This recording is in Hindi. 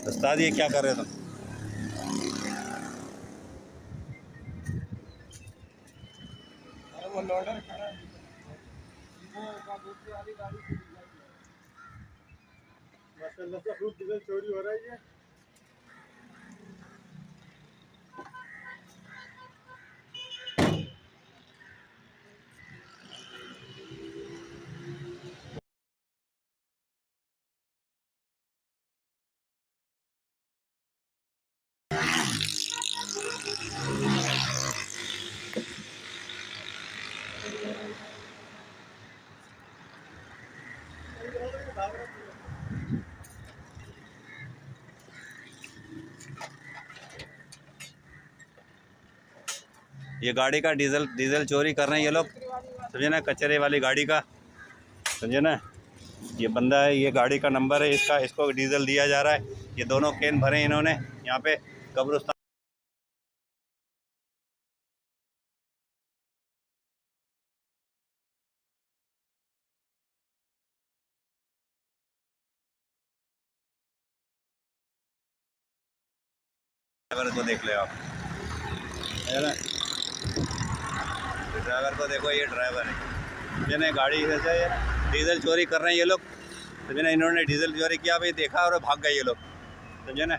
उस्ताद ये क्या कर रहे हो तुम? वो लोडर खड़ा है, वो दूसरी वाली गाड़ी से माशाल्लाह से खूब डीजल चोरी हो रही है। ये गाड़ी का डीजल चोरी कर रहे हैं ये लोग, समझे ना, कचरे वाली गाड़ी का, समझे ना। ये बंदा है, ये गाड़ी का नंबर है इसका, इसको डीजल दिया जा रहा है। ये दोनों कैन भरे इन्होंने यहाँ पे कब्रिस्तान। ड्राइवर को देख ले आप, है ना, ड्राइवर को देखो, ये ड्राइवर है, समझे ना। गाड़ी से डीजल चोरी कर रहे हैं ये लोग, समझे ना। इन्होंने डीजल चोरी किया, भाई देखा और भाग गए ये लोग, समझे ना।